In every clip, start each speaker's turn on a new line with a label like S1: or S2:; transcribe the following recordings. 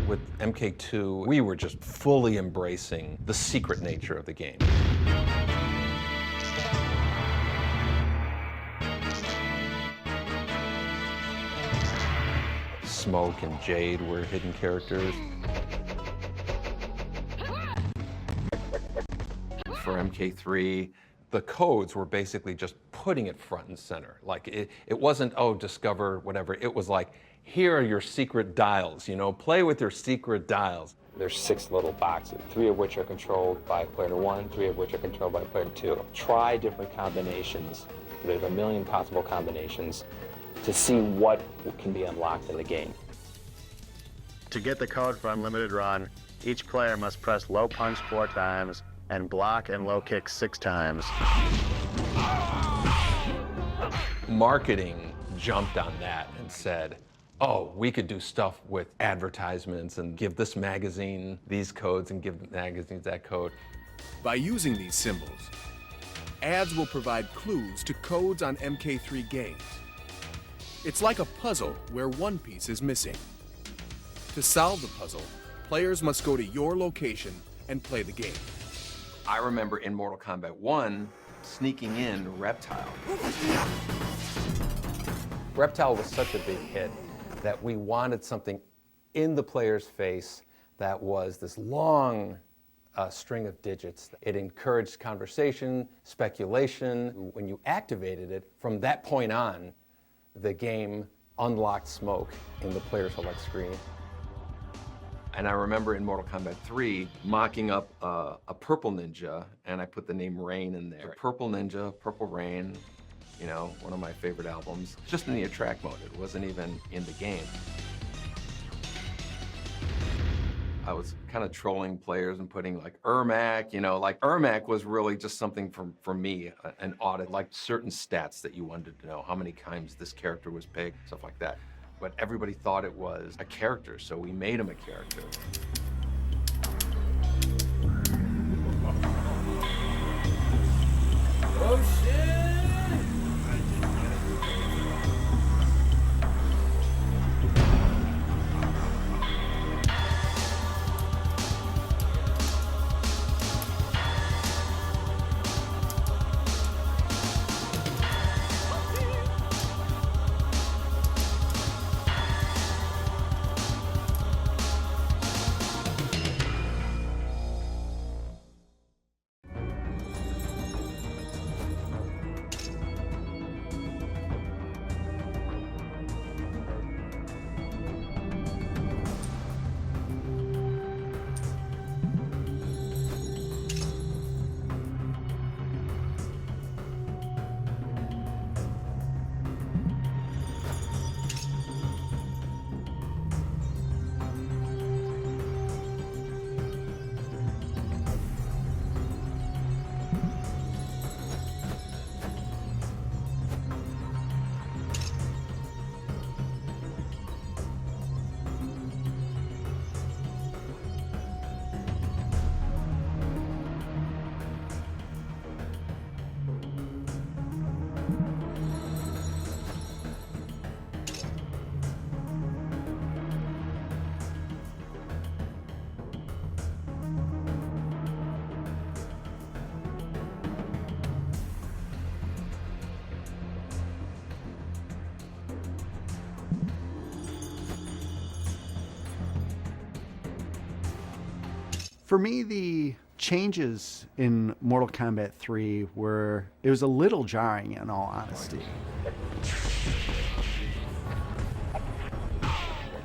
S1: With MK2, we were just fully embracing the secret nature of the game. Smoke and Jade were hidden characters. For MK3, the codes were basically just putting it front and center. Like it wasn't, oh, discover whatever. It was like, here are your secret dials, you know, play with your secret dials.
S2: There's 6 little boxes, 3 of which are controlled by player 1, 3 of which are controlled by player 2. Try different combinations. There's a million possible combinations to see what can be unlocked in the game.
S3: To get the code for Unlimited Run, each player must press low punch 4 times and block and low kick 6 times.
S1: Marketing jumped on that and said, oh, we could do stuff with advertisements and give this magazine these codes and give magazines that code.
S4: By using these symbols, ads will provide clues to codes on MK3 games. It's like a puzzle where one piece is missing. To solve the puzzle, players must go to your location and play the game.
S1: I remember in Mortal Kombat 1, sneaking in Reptile. Reptile was such a big hit that we wanted something in the player's face that was this long string of digits. It encouraged conversation, speculation. When you activated it, from that point on, the game unlocked Smoke in the player select screen. And I remember in Mortal Kombat 3 mocking up a purple ninja, and I put the name Rain in there. Purple Ninja, Purple Rain, you know, one of my favorite albums. Just in the attract mode, it wasn't even in the game. I was kind of trolling players and putting like Ermac, you know, like Ermac was really just something for me, an audit, like certain stats that you wanted to know, how many times this character was picked, stuff like that. But everybody thought it was a character, so we made him a character.
S5: Oh shit!
S6: For me, the changes in Mortal Kombat 3 it was a little jarring in all honesty.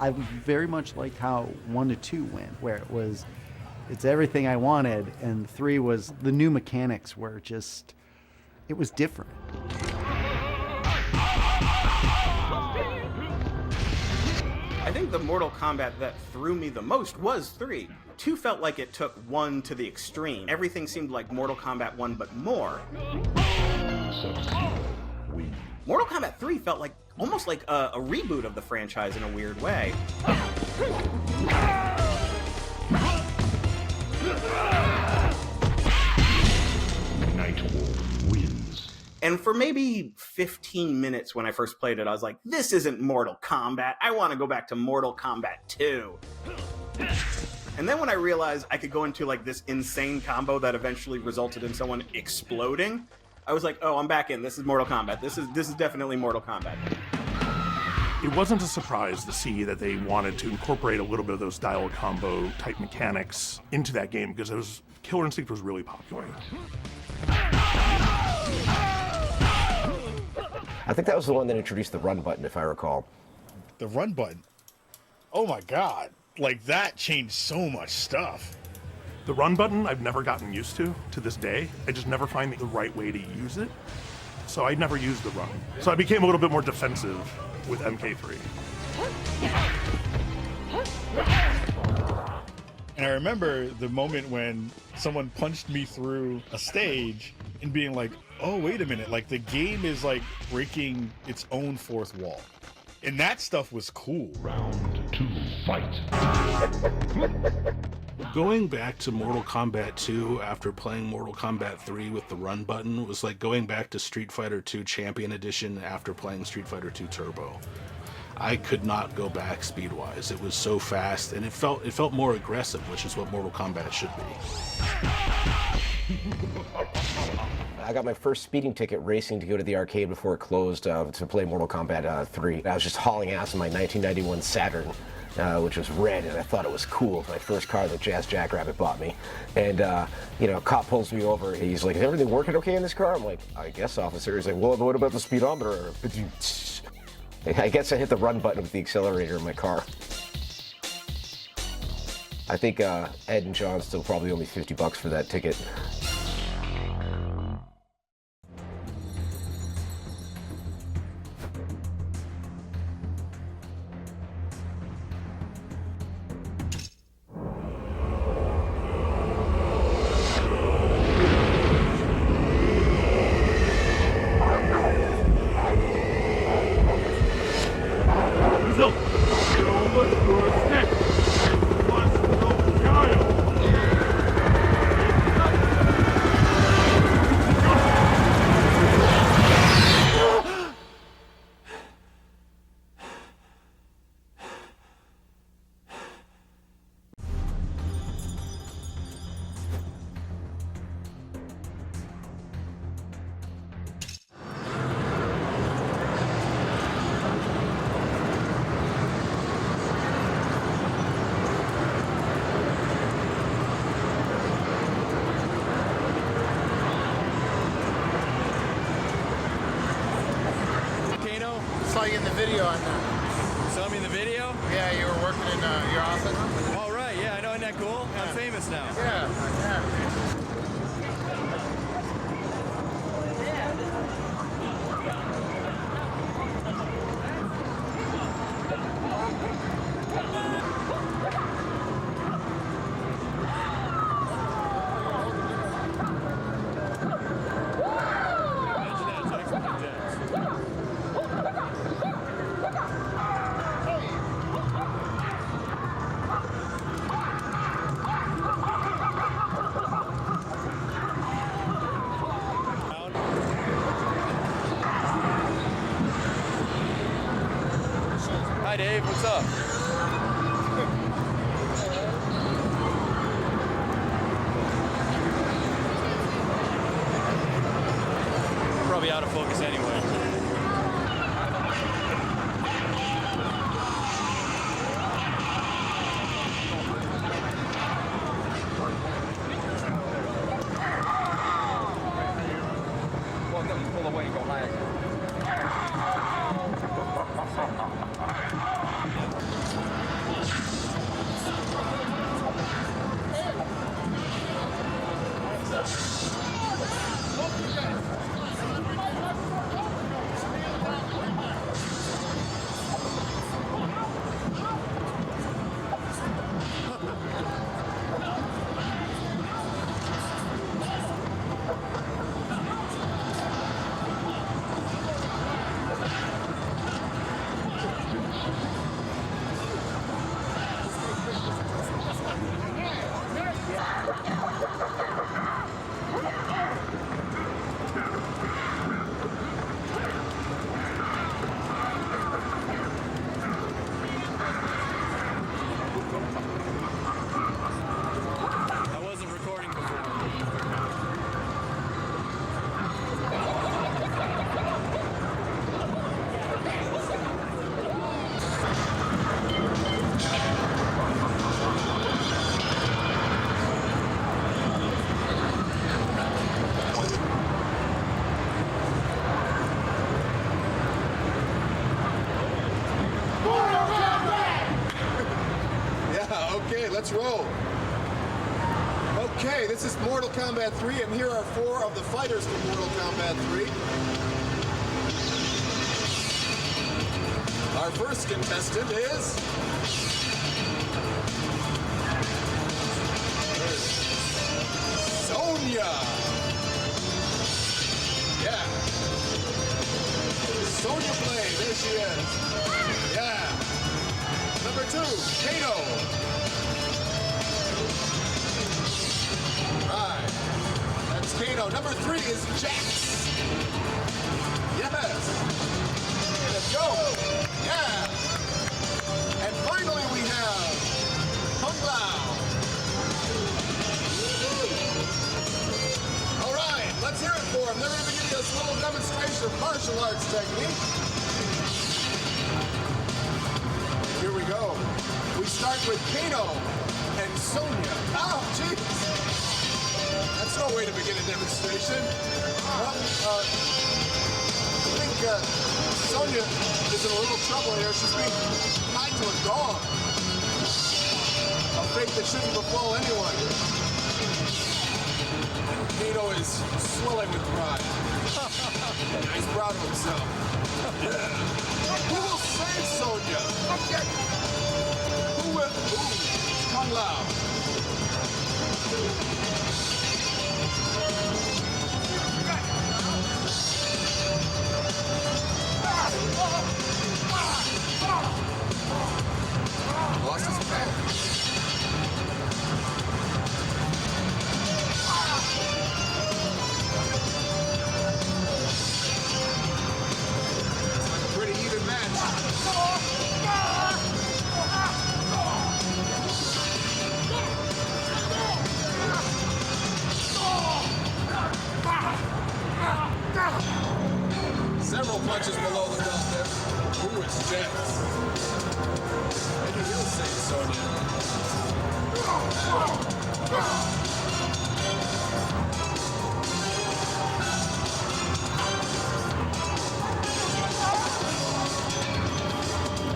S6: I very much liked how 1 to 2 went, where it's everything I wanted, and 3 was, the new mechanics were just, it was different.
S7: I think the Mortal Kombat that threw me the most was 3. 2 felt like it took 1 to the extreme. Everything seemed like Mortal Kombat 1, but more. Mortal Kombat 3 felt like almost like a reboot of the franchise in a weird way.
S8: Nightwolf wins.
S7: And for maybe 15 minutes when I first played it, I was like, this isn't Mortal Kombat. I want to go back to Mortal Kombat 2. And then when I realized I could go into like this insane combo that eventually resulted in someone exploding, I was like, oh, I'm back in. This is Mortal Kombat. This is definitely Mortal Kombat.
S5: It wasn't a surprise to see that they wanted to incorporate a little bit of those dial combo type mechanics into that game, because Killer Instinct was really popular.
S8: I think that was the one that introduced the run button, if I recall.
S9: The run button. Oh my god. Like, that changed so much stuff.
S5: The run button I've never gotten used to this day. I just never find the right way to use it. So I never used the run. So I became a little bit more defensive with MK3.
S9: And I remember the moment when someone punched me through a stage and being like, oh, wait a minute, like the game is like breaking its own fourth wall. And that stuff was cool.
S10: Round 2, fight.
S11: Going back to Mortal Kombat 2 after playing Mortal Kombat 3 with the run button was like going back to Street Fighter 2 Champion Edition after playing Street Fighter 2 Turbo. I could not go back speed-wise. It was so fast, and it felt more aggressive, which is what Mortal Kombat should be.
S8: I got my first speeding ticket racing to go to the arcade before it closed to play Mortal Kombat 3. I was just hauling ass in my 1991 Saturn, which was red, and I thought it was cool. My first car that Jazz Jackrabbit bought me. And, you know, a cop pulls me over. He's like, is everything working okay in this car? I'm like, I guess, officer. He's like, well, what about the speedometer? I guess I hit the run button with the accelerator in my car. I think Ed and John still probably owe me $50 for that ticket.
S12: Saw you in the video on that.
S13: Saw me in the video?
S12: Yeah, you were working in your office.
S13: All right, yeah, I know, isn't that cool? Yeah. I'm famous now.
S12: Yeah, yeah.
S13: Hi Dave, what's up? Probably out of focus anyway. Well, then pull away and go higher.
S14: Okay, let's roll. Okay, this is Mortal Kombat 3, and here are 4 of the fighters from Mortal Kombat 3. Our first contestant is... Sonya! Yeah. Sonya Blade, there she is. Yeah. Number 2, Kano. Right. That's Kano. Number 3 is Jax. Yes. Let's go. Yeah. And finally we have Kung Lao. All right, let's hear it for them. They're going to give you this little demonstration of martial arts technique. Here we go. We start with Kano and Sonya. Oh, jeez. That's no way to begin a demonstration. Well, I think Sonya is in a little trouble here. She's being tied to a dog. A fate that shouldn't befall anyone. Kano is swelling with pride. He's proud of himself. Yeah. Who will save Sonya? Who will? Ooh, Kung Lao. Lost his path. Pretty even match. Several punches below the belt there. Ooh, it's Jax. Maybe he'll save Sonya.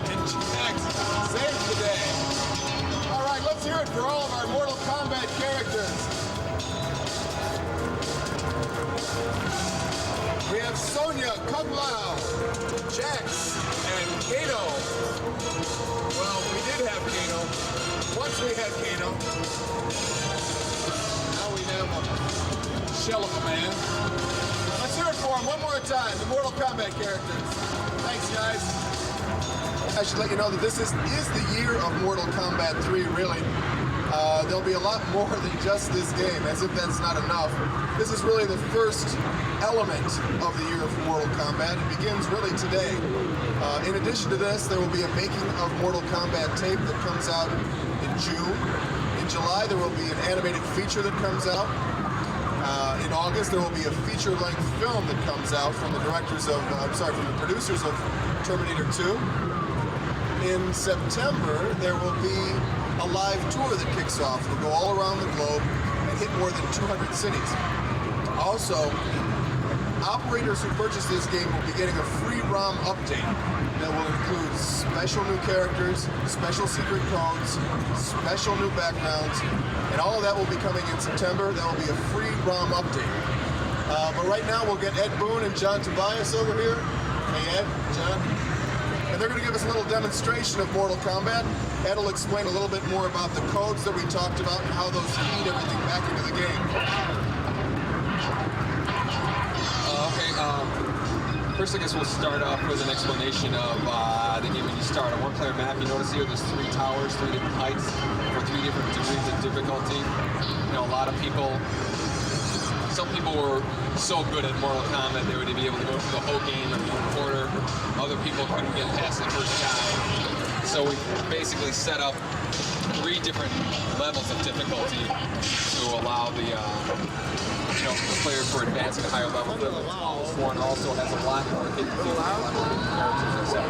S14: And Jax saved the day. All right, let's hear it for all of our Mortal Kombat characters. We have Sonya, Kung Lao, Jax, and Kano. Well, we did have Kano. Once we had Kano. Now we have a shell of a man. Let's hear it for him one more time, the Mortal Kombat characters. Thanks, guys. I should let you know that this is the year of Mortal Kombat 3, really. There'll be a lot more than just this game, as if that's not enough. This is really the first element of the year for Mortal Kombat. It begins really today. In addition to this, there will be a making of Mortal Kombat tape that comes out in June. In July, there will be an animated feature that comes out. In August, there will be a feature-length film that comes out from the producers of Terminator 2. In September, there will be a live tour that kicks off. It'll go all around the globe and hit more than 200 cities. Also, operators who purchase this game will be getting a free ROM update that will include special new characters, special secret codes, special new backgrounds, and all of that will be coming in September. That will be a free ROM update. But right now, we'll get Ed Boon and John Tobias over here. Hey, Ed, John. And they're going to give us a little demonstration of Mortal Kombat. Ed will explain a little bit more about the codes that we talked about and how those feed everything back into the game.
S13: First, I guess we'll start off with an explanation of the game when you start. A one-player map, you notice here there's 3 towers, 3 different heights, for 3 different degrees of difficulty. You know, a lot of people, some people were so good at Mortal Kombat they would be able to go through the whole game in 1 quarter. Other people couldn't get past the first guy. So we basically set up 3 different levels of difficulty to allow the players for advancing to higher levels. The smallest one also has a lot more capability, a lot more characters, etc.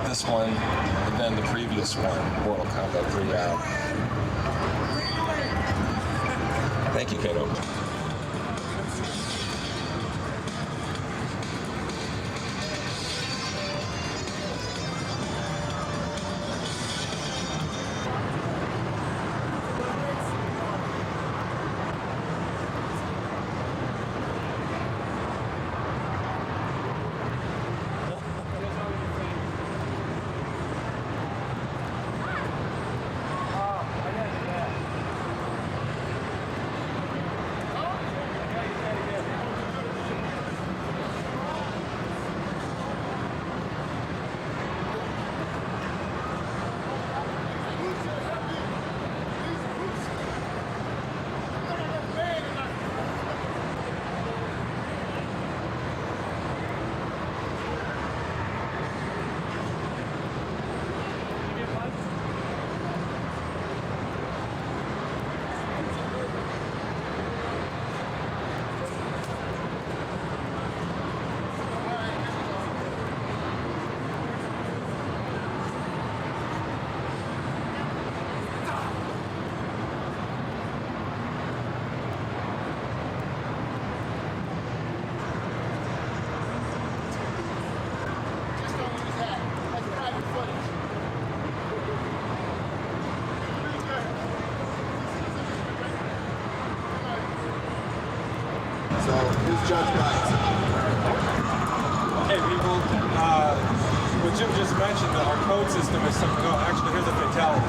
S13: this one than the previous one, Mortal Kombat 3 out. Thank you, Kato.
S14: So who's Judge Guys?
S13: Hey people, what Jim just mentioned, our code system is something. Oh, actually, here's a fatality.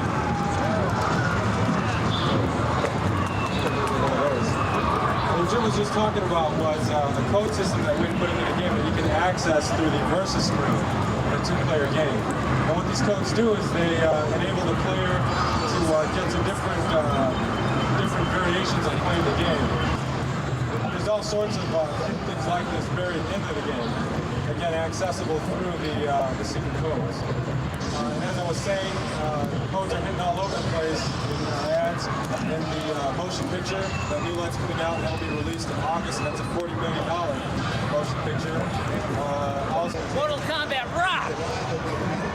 S13: What Jim was just talking about was a code system that we put into the game that you can access through the versus screen in a two-player game. And what these codes do is they enable the player to get to different variations of playing the game. There's all sorts of things like this buried into the game. Again, accessible through the secret codes. And as I was saying, codes are hitting all over the place in ads. In the motion picture that New Light's putting out, that'll be released in August, and that's a $40 million motion picture. Also,
S15: Mortal Kombat rock!